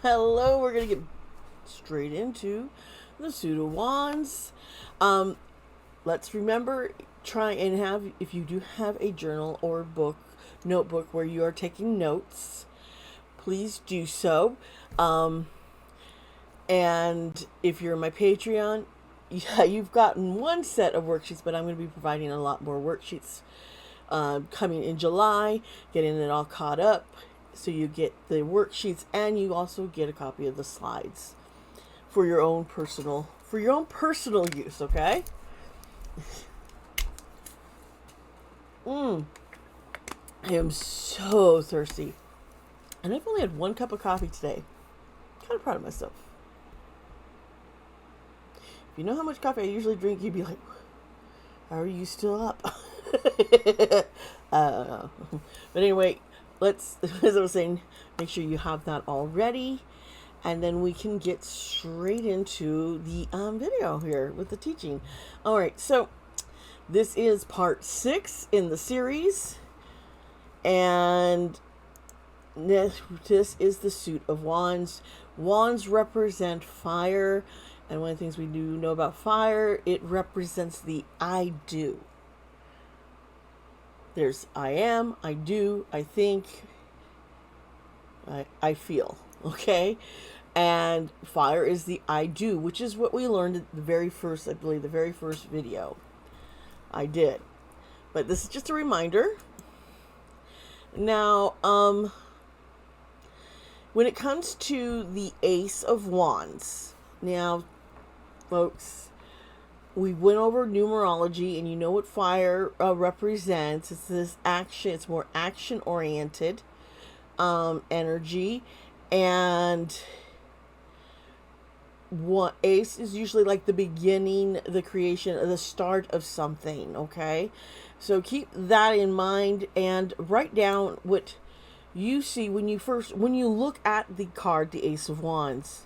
Hello, we're going to get straight into the suit of wands. Let's remember, try and have, if you do have a journal or book, notebook where you are taking notes, please do so. And if you're in my Patreon, yeah, you've gotten one set of worksheets, but I'm going to be providing a lot more worksheets coming in July, getting it all caught up. So you get the worksheets and you also get a copy of the slides for your own personal use, okay? I am so thirsty. And I've only had one cup of coffee today. Kind of proud of myself. If you know how much coffee I usually drink, you'd be like, how are you still up? But anyway, let's, as I was saying, make sure you have that all ready. And then we can get straight into the video here with the teaching. All right, so this is part 6 in the series. And this is the suit of wands. Wands represent fire. And one of the things we do know about fire, it represents the I do. There's I am, I do, I think, I feel, okay? And fire is the I do, which is what we learned at the very first, I believe, the very first video I did. But this is just a reminder. Now, when it comes to the Ace of Wands, now, folks, we went over numerology, and you know what fire represents. It's this action. It's more action-oriented energy, and what ace is usually like the beginning, the creation, the start of something. Okay, so keep that in mind and write down what you see when you look at the card, the Ace of Wands.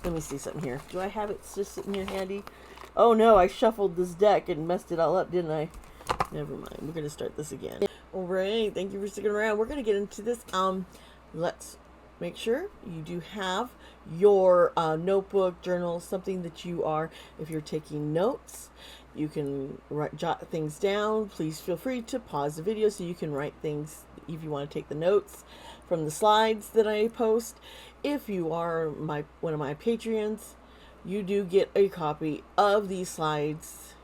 Let me see something here. Do I have it just sitting here handy? Oh no, I shuffled this deck and messed it all up, didn't I? Never mind. We're going to start this again. Alright, thank you for sticking around. We're going to get into this. Let's make sure you do have your notebook, journal, something that you are, if you're taking notes, you can jot things down. Please feel free to pause the video so you can write things if you want to take the notes from the slides that I post. If you are one of my Patreons, you do get a copy of these slides.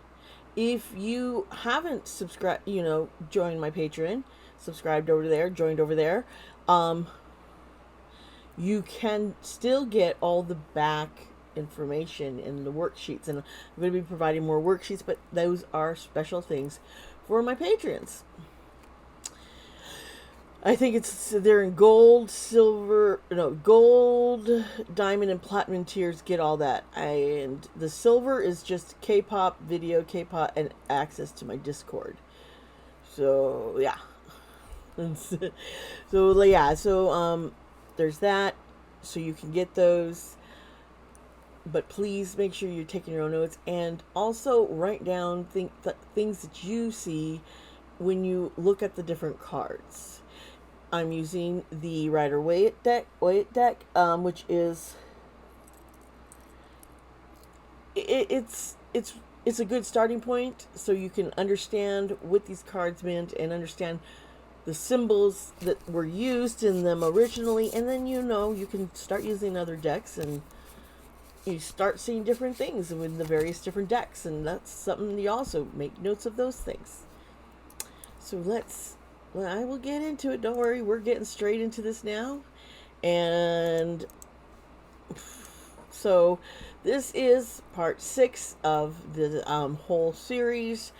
If you haven't subscribed, joined my Patreon, subscribed over there, joined over there, you can still get all the back information in the worksheets. And I'm going to be providing more worksheets, but those are special things for my patrons. I think they're in gold, silver, gold, diamond, and platinum tiers. Get all that. And the silver is just K-pop, video, K-pop, and access to my Discord. So, yeah. So, there's that. So you can get those. But please make sure you're taking your own notes. And also write down things that you see when you look at the different cards. I'm using the Rider-Waite deck, which is it's a good starting point, so you can understand what these cards meant and understand the symbols that were used in them originally, and then you can start using other decks and you start seeing different things with the various different decks, and that's something you also make notes of those things. So I will get into it. Don't worry. We're getting straight into this now. And so this is part 6 of the whole series.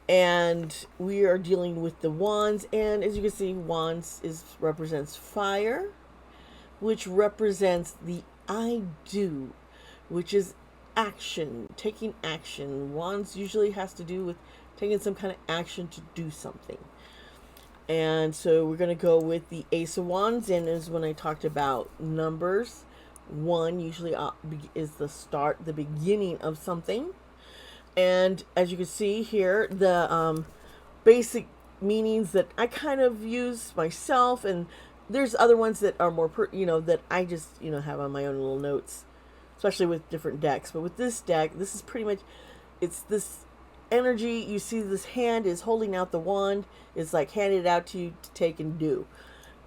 And we are dealing with the wands. And as you can see, wands represents fire, which represents the I do, which is action, taking action. Wands usually has to do with taking some kind of action to do something. And so we're going to go with the Ace of Wands. And as when I talked about numbers, 1 usually is the beginning of something. And as you can see here, the basic meanings that I kind of use myself, and there's other ones that are more, that I just, have on my own little notes, especially with different decks. But with this deck, this is pretty much, it's this energy. You see this hand is holding out the wand. It's like handed out to you to take and do.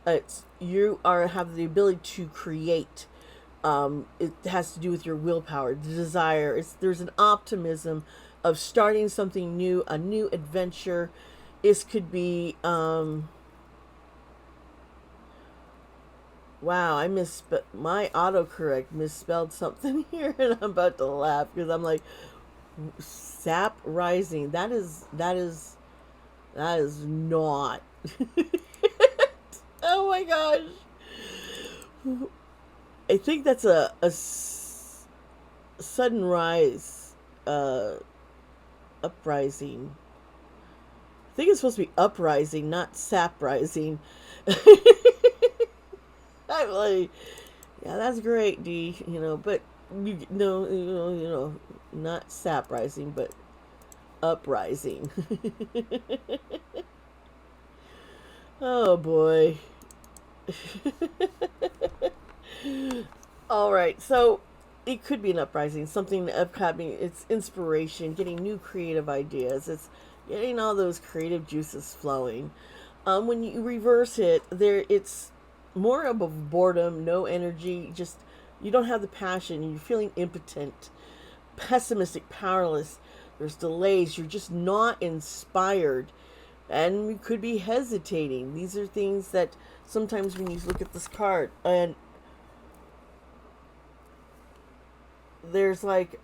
Have the ability to create. It has to do with your willpower, the desire. There's an optimism of starting something new, a new adventure. This could be, wow, I misspelled, my autocorrect misspelled something here, and I'm about to laugh because I'm like, sap rising. That is not. Oh my gosh. I think that's a sudden rise, uprising. I think it's supposed to be uprising, not sap rising. I'm like, yeah, that's great, Dee. But not sap rising, but uprising. Oh boy. All right, so it could be an uprising, something upcoming. It's inspiration, getting new creative ideas. It's getting all those creative juices flowing. When you reverse it, it's more of a boredom, no energy. Just you don't have the passion. You're feeling impotent, pessimistic, powerless. There's delays. You're just not inspired, and you could be hesitating. These are things that sometimes when you look at this card and there's like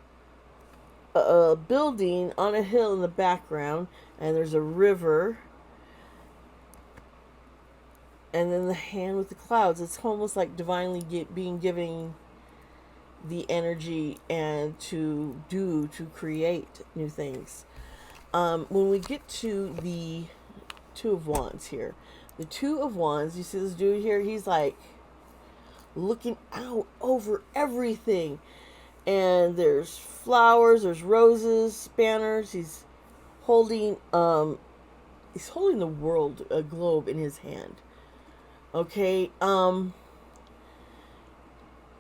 a building on a hill in the background, and there's a river, and then the hand with the clouds. It's almost like divinely being given the energy and to create new things. When we get to the Two of Wands here, the Two of Wands, you see this dude here, he's like looking out over everything. And there's flowers, there's roses, banners. He's holding the world, a globe in his hand. Okay,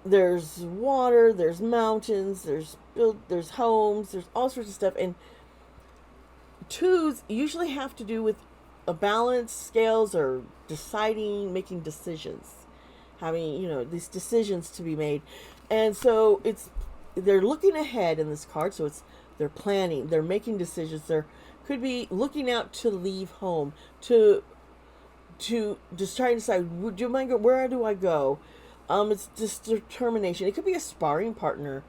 there's water, there's mountains, there's homes, there's all sorts of stuff. And twos usually have to do with a balance, scales, or deciding, making decisions, having, these decisions to be made. And so they're looking ahead in this card, so they're planning, they're making decisions. They could be looking out to leave home, to just try to decide, where do I go? It's just determination. It could be a sparring partner.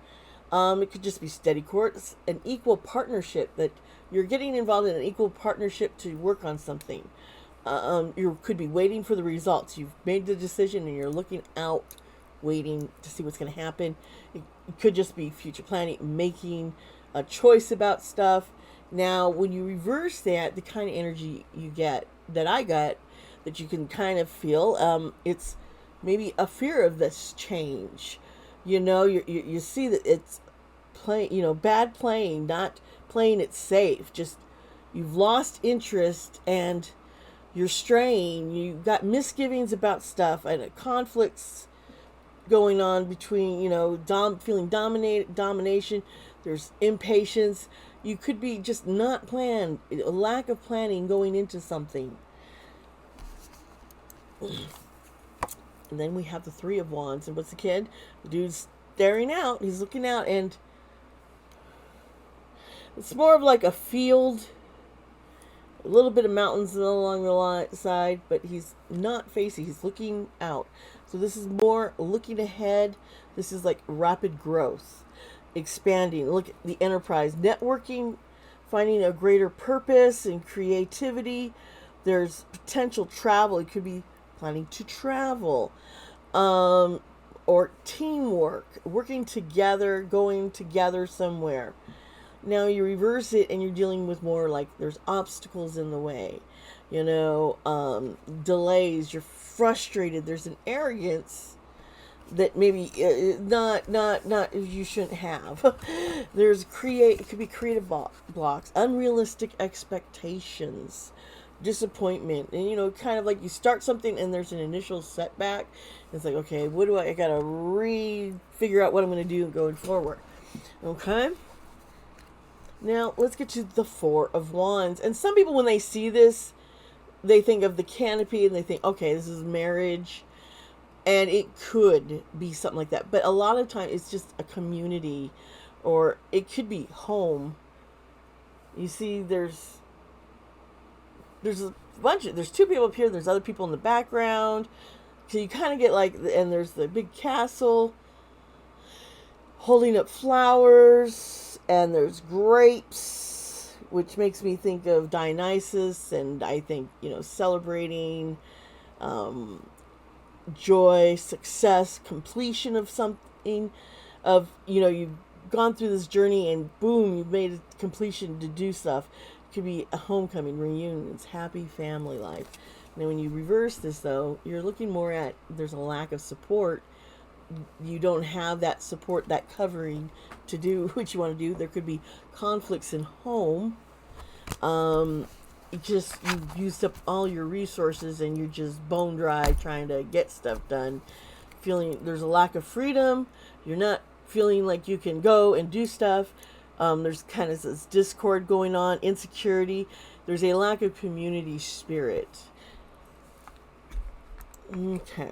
It could just be steady course, an equal partnership, that you're getting involved in an equal partnership to work on something. You could be waiting for the results. You've made the decision and you're looking out, waiting to see what's going to happen. It could just be future planning, making a choice about stuff. Now, when you reverse that, the kind of energy you get, that I got, that you can kind of feel, it's maybe a fear of this change. You see that it's bad playing, not playing it safe. Just you've lost interest and you're straying. You've got misgivings about stuff and conflicts going on between, feeling domination. There's impatience. You could be just not planned, a lack of planning going into something. And then we have the Three of Wands. And what's the kid? The dude's staring out. He's looking out, and it's more of like a field, a little bit of mountains along the side, but he's not facing. He's looking out. So this is more looking ahead. This is like rapid growth, expanding. Look at the enterprise, networking, finding a greater purpose and creativity. There's potential travel. It could be planning to travel, or teamwork, working together, going together somewhere. Now you reverse it and you're dealing with more like there's obstacles in the way, delays. You're frustrated. There's an arrogance that maybe not you shouldn't have. It could be creative blocks, unrealistic expectations. disappointment, and kind of like you start something and there's an initial setback. It's like, okay, what do I gotta figure out what I'm going to do going forward. Okay, now let's get to the Four of Wands. And some people, when they see this, they think of the canopy and they think, okay, this is marriage, and it could be something like that, but a lot of time it's just a community, or it could be home. You see, there's there's two people up here, there's other people in the background, so you kind of get like, and there's the big castle holding up flowers, and there's grapes, which makes me think of Dionysus, and I think, celebrating joy, success, completion of something, of, you've gone through this journey and boom, you've made a completion to do stuff. It could be a homecoming, reunions, happy family life. Now when you reverse this though, you're looking more at, there's a lack of support. You don't have that support, that covering to do what you want to do. There could be conflicts in home. You've used up all your resources and you're just bone dry trying to get stuff done. Feeling there's a lack of freedom. You're not feeling like you can go and do stuff. There's kind of this discord going on, insecurity. There's a lack of community spirit. Okay.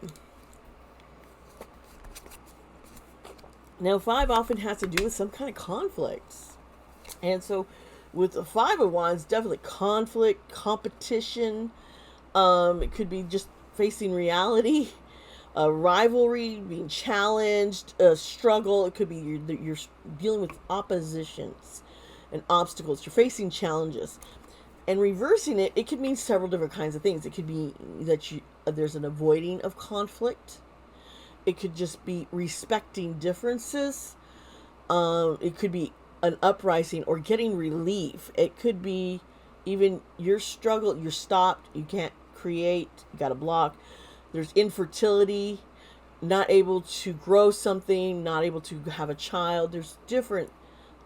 Now, 5 often has to do with some kind of conflicts. And so with the 5 of Wands, definitely conflict, competition. It could be just facing reality, a rivalry, being challenged, a struggle. It could be you're dealing with oppositions and obstacles. You're facing challenges. And reversing it, it could mean several different kinds of things. It could be that there's an avoiding of conflict. It could just be respecting differences. It could be an uprising or getting relief. It could be even your struggle, you're stopped, you can't create, you got a block. There's infertility, not able to grow something, not able to have a child. There's different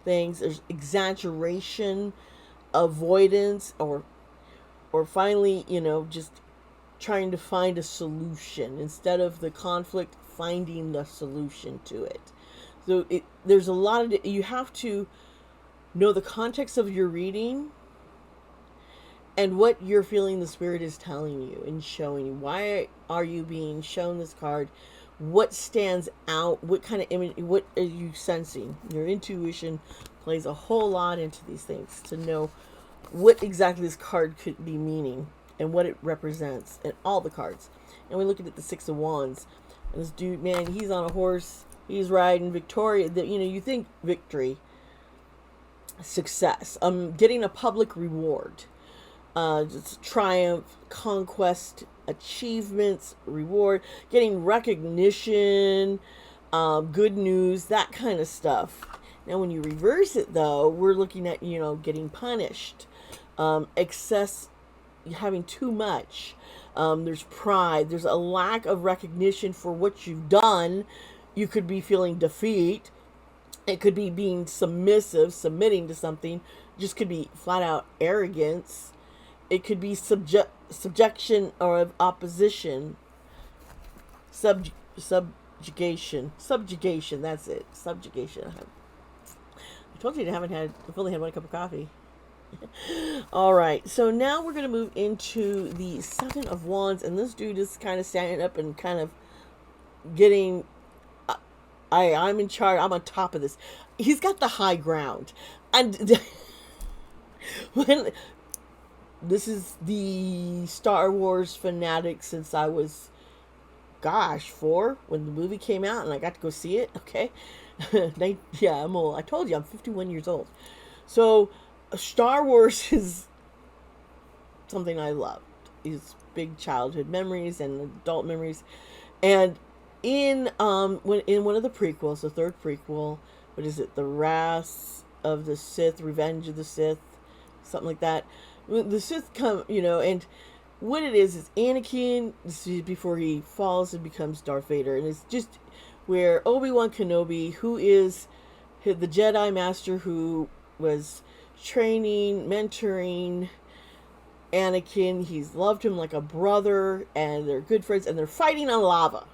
things. There's exaggeration, avoidance, or finally, just trying to find a solution instead of the conflict, finding the solution to it. So there's a lot of, you have to know the context of your reading and what you're feeling the Spirit is telling you and showing you. Why are you being shown this card? What stands out? What kind of image, what are you sensing? Your intuition plays a whole lot into these things to know what exactly this card could be meaning and what it represents, and all the cards. And we look at the 6 of Wands. And this dude, man, he's on a horse. He's riding Victoria. You think victory, success, getting a public reward, just triumph, conquest, achievements, reward, getting recognition, good news, that kind of stuff. Now, when you reverse it, though, we're looking at, getting punished, excess, having too much. There's pride. There's a lack of recognition for what you've done. You could be feeling defeat. It could be being submissive, submitting to something. It just could be flat out arrogance. It could be subjection or opposition. Subjugation. That's it. Subjugation. I told you I've only had 1 cup of coffee. All right, so now we're going to move into the 7 of Wands, and this dude is kind of standing up and kind of getting, I'm in charge, I'm on top of this. He's got the high ground, and when this is the Star Wars fanatic since I was, 4, when the movie came out, and I got to go see it, okay? Yeah, I'm old. I told you, I'm 51 years old. So Star Wars is something I loved. It's big childhood memories and adult memories. And in one of the prequels, the 3rd prequel, what is it? The Wrath of the Sith, Revenge of the Sith, something like that. The Sith come, and what it is Anakin, this is before he falls and becomes Darth Vader, and it's just where Obi-Wan Kenobi, who is the Jedi Master who was training, mentoring Anakin. He's loved him like a brother, and they're good friends, and they're fighting on lava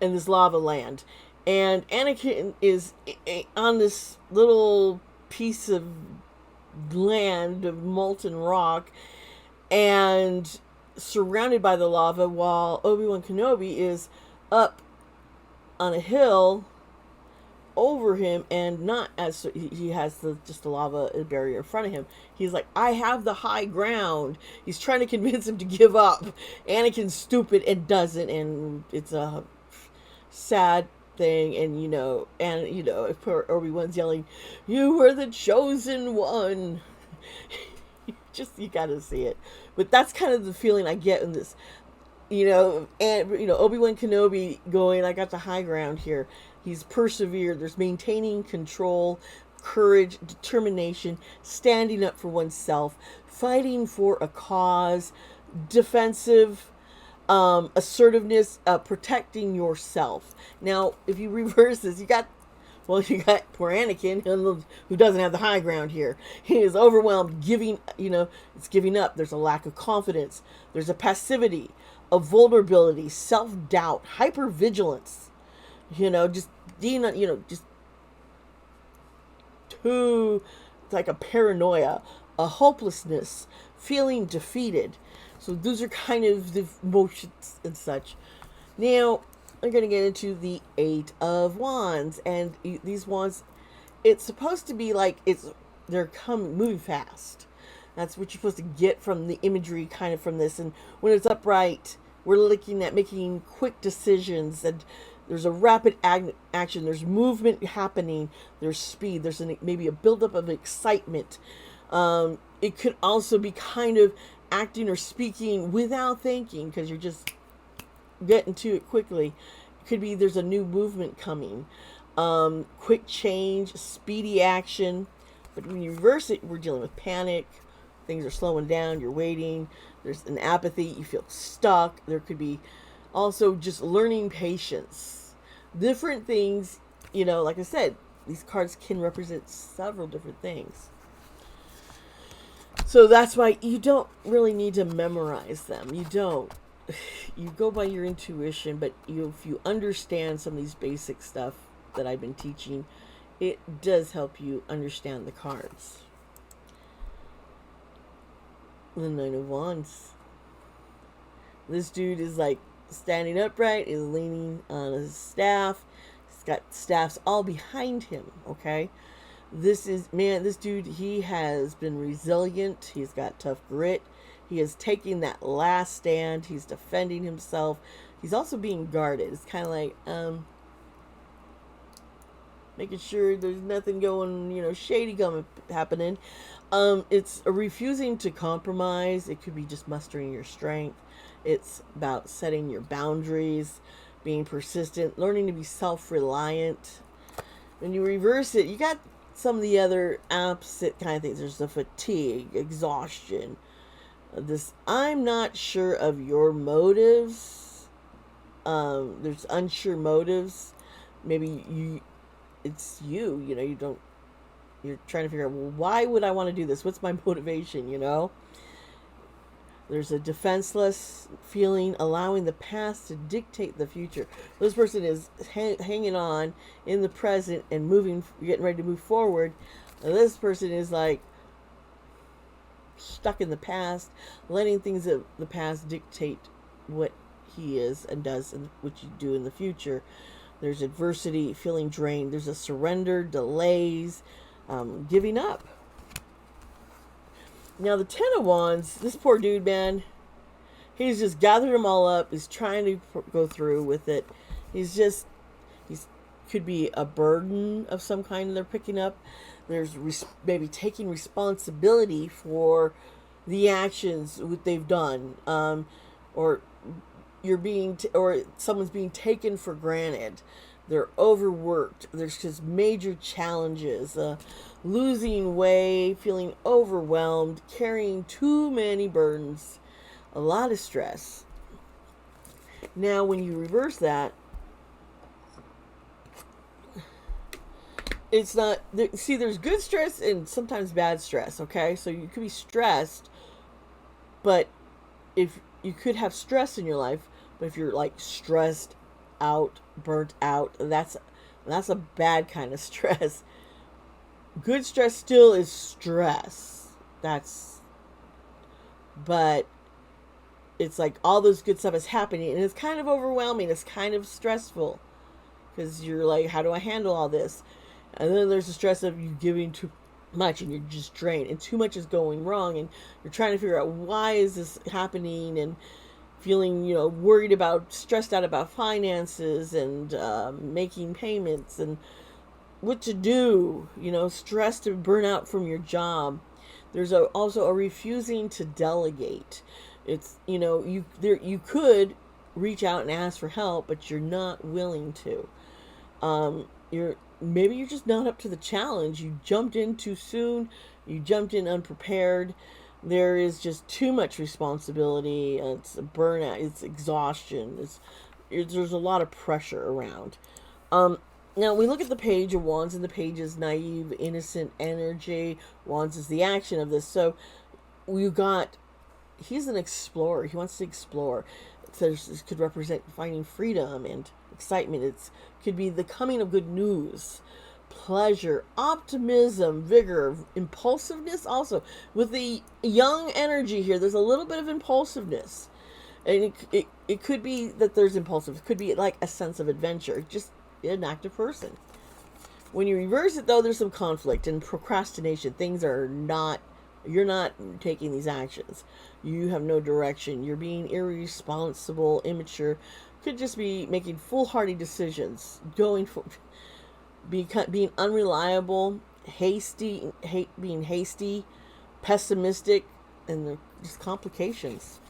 in this lava land. And Anakin is on this little piece of land of molten rock and surrounded by the lava, while Obi-Wan Kenobi is up on a hill over him, and not as he has just the lava barrier in front of him. He's like, I have the high ground. He's trying to convince him to give up. Anakin's stupid and doesn't, and it's a sad thing. And if poor Obi-Wan's yelling, you were the chosen one. You gotta see it. But that's kind of the feeling I get in this. Obi-Wan Kenobi going, I got the high ground here. He's persevered. There's maintaining control, courage, determination, standing up for oneself, fighting for a cause, defensive, assertiveness, protecting yourself. Now, if you reverse this, you got poor Anakin, who doesn't have the high ground here. He is overwhelmed, it's giving up. There's a lack of confidence. There's a passivity, a vulnerability, self-doubt, hypervigilance. Just being, just too, like a paranoia, a hopelessness, feeling defeated. So those are kind of the emotions and such. Now, I'm going to get into the Eight of Wands. And these wands, it's supposed to be like they're moving fast. That's what you're supposed to get from the imagery kind of from this. And when it's upright, we're looking at making quick decisions, and there's a rapid action. There's movement happening. There's speed. There's maybe a buildup of excitement. It could also be kind of acting or speaking without thinking, because you're just getting to it quickly. It could be there's a new movement coming. Quick change, speedy action. But when you reverse it, we're dealing with panic. Things are slowing down. You're waiting. There's an apathy. You feel stuck. There could be also just learning patience. Different things, like I said, these cards can represent several different things. So that's why you don't really need to memorize them. You don't. You go by your intuition, but if you understand some of these basic stuff that I've been teaching, it does help you understand the cards. The Nine of Wands. This dude is like standing upright, is leaning on his staff. He's got staffs all behind him, okay? This dude, he has been resilient. He's got tough grit. He is taking that last stand. He's defending himself. He's also being guarded. It's kind of like, making sure there's nothing going, shady happening. It's refusing to compromise. It could be just mustering your strength. It's about setting your boundaries, being persistent, learning to be self-reliant. When you reverse it, you got some of the other opposite kind of things. There's the fatigue, exhaustion. I'm not sure of your motives. There's unsure motives. Maybe it's you you're trying to figure out, well, why would I want to do this? What's my motivation, There's a defenseless feeling, allowing the past to dictate the future. This person is hanging on in the present and getting ready to move forward. And this person is like stuck in the past, letting things of the past dictate what he is and does and what you do in the future. There's adversity, feeling drained. There's a surrender, delays, giving up. Now, the Ten of Wands, this poor dude, man, he's just gathered them all up. He's trying to go through with it. He's could be a burden of some kind they're picking up. There's maybe taking responsibility for the actions that they've done, or or someone's being taken for granted. They're overworked. There's just major challenges, losing weight, feeling overwhelmed, carrying too many burdens, a lot of stress. Now, when you reverse that, it's not, there's good stress and sometimes bad stress, okay? So you could be stressed But if you could have stress in your life, but if you're like stressed out, burnt out, that's a bad kind of stress. Good stress still is stress. But it's like all this good stuff is happening and it's kind of overwhelming. It's kind of stressful because you're like, how do I handle all this? And then there's the stress of you giving too much and you're just drained and too much is going wrong and you're trying to figure out why is this happening and feeling, worried about, stressed out about finances and making payments and what to do, stressed and burn out from your job. There's also a refusing to delegate. It's, you could reach out and ask for help, but you're not willing to. Maybe you're just not up to the challenge. You jumped in too soon. You jumped in unprepared. There is just too much responsibility. It's a burnout. It's exhaustion. There's a lot of pressure around. Now we look at the Page of Wands, and the Page is naive, innocent energy. Wands is the action of this. So he's an explorer. He wants to explore. This could represent finding freedom and excitement. It could be the coming of good news, pleasure, optimism, vigor, impulsiveness. Also, with the young energy here, there's a little bit of impulsiveness, and it could be that there's impulsive. It could be like a sense of adventure. Just an active person. When you reverse it, though, there's some conflict and procrastination. You're not taking these actions. You have no direction. You're being irresponsible, immature. Could just be making foolhardy decisions, being unreliable, being hasty, pessimistic, and just complications.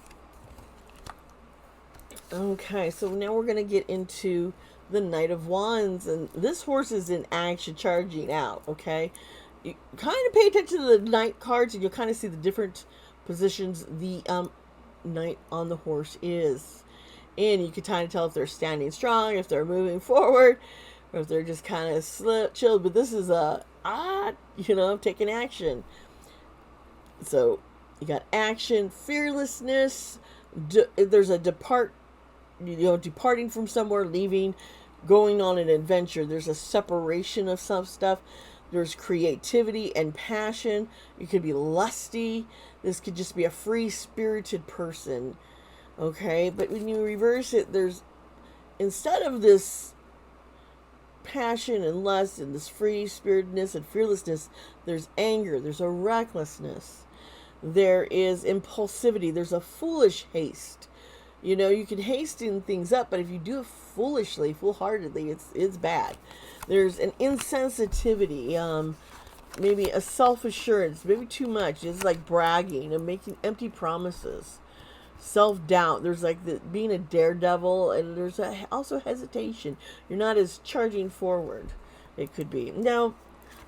Okay, so now we're going to get into the Knight of Wands, and this horse is in action, charging out, okay? You kind of pay attention to the Knight cards, and you'll kind of see the different positions the Knight on the horse is. And you can kind of tell if they're standing strong, if they're moving forward, or if they're just kind of chilled. But this is taking action. So you got action, fearlessness. There's a departing from somewhere, leaving, going on an adventure. There's a separation of some stuff. There's creativity and passion. You could be lusty. This could just be a free-spirited person. Okay, but when you reverse it, instead of this passion and lust and this free-spiritedness and fearlessness, there's anger, there's a recklessness, there is impulsivity, there's a foolish haste. You can hasten things up, but if you do it foolishly, foolhardily, it's bad. There's an insensitivity, maybe a self-assurance, maybe too much. It's like bragging and making empty promises. Self-doubt. There's like being a daredevil, and there's also hesitation. You're not as charging forward. It could be. Now,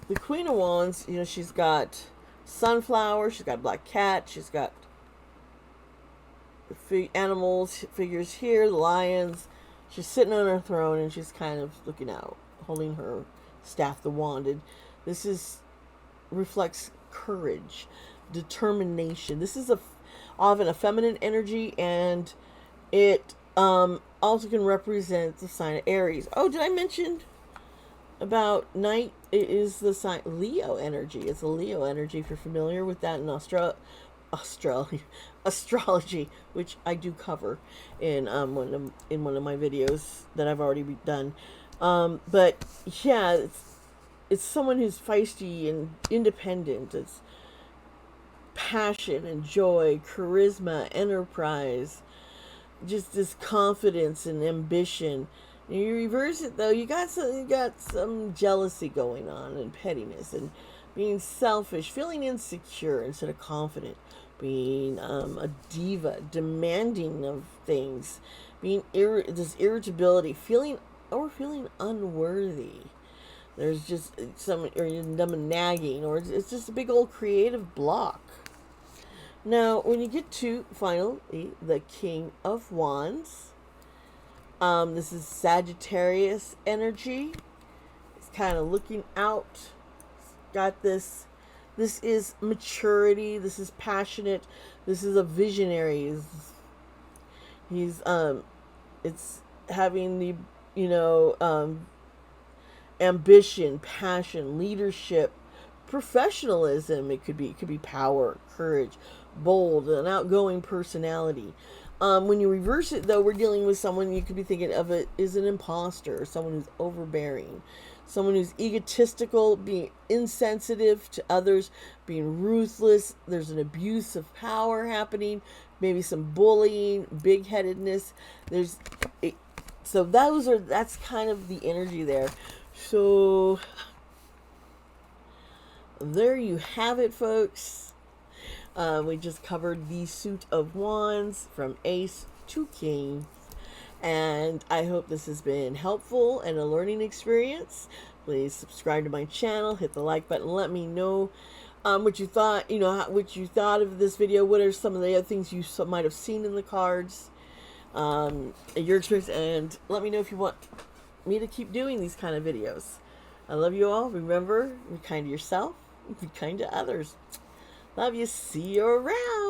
the Queen of Wands, she's got sunflower, she's got black cat, she's got animals, figures here, the lions. She's sitting on her throne, and she's kind of looking out, holding her staff, the wand. And this reflects courage, determination. This is often a feminine energy, and it also can represent the sign of Aries. Oh, did I mention about Knight? It is the sign Leo energy. It's a Leo energy, if you're familiar with that in astrology, which I do cover in one of my videos that I've already done. But yeah, it's someone who's feisty and independent. It's passion and joy, charisma, enterprise, just this confidence and ambition. And you reverse it, though, you got some jealousy going on, and pettiness, and being selfish, feeling insecure instead of confident, being a diva, demanding of things, being this irritability, feeling unworthy. There's just nagging, or it's just a big old creative block. Now, when you get to, finally, the King of Wands, this is Sagittarius energy. It's kind of looking out. It's got this This is maturity. This is passionate. This is a visionary. He's it's having the, you know, ambition, passion, leadership, professionalism. It could be power, courage, bold, an outgoing personality. When you reverse it, though, we're dealing with someone you could be thinking of it as an imposter, someone who's overbearing, someone who's egotistical, being insensitive to others, being ruthless. There's an abuse of power happening, maybe some bullying, big-headedness. So that's kind of the energy there. So there you have it, folks. We just covered the Suit of Wands from Ace to King. And I hope this has been helpful and a learning experience. Please subscribe to my channel, hit the like button, let me know what you thought, what you thought of this video. What are some of the other things you might have seen in the cards, your experience, and let me know if you want me to keep doing these kind of videos. I love you all. Remember, be kind to yourself, be kind to others. Love you. See you around.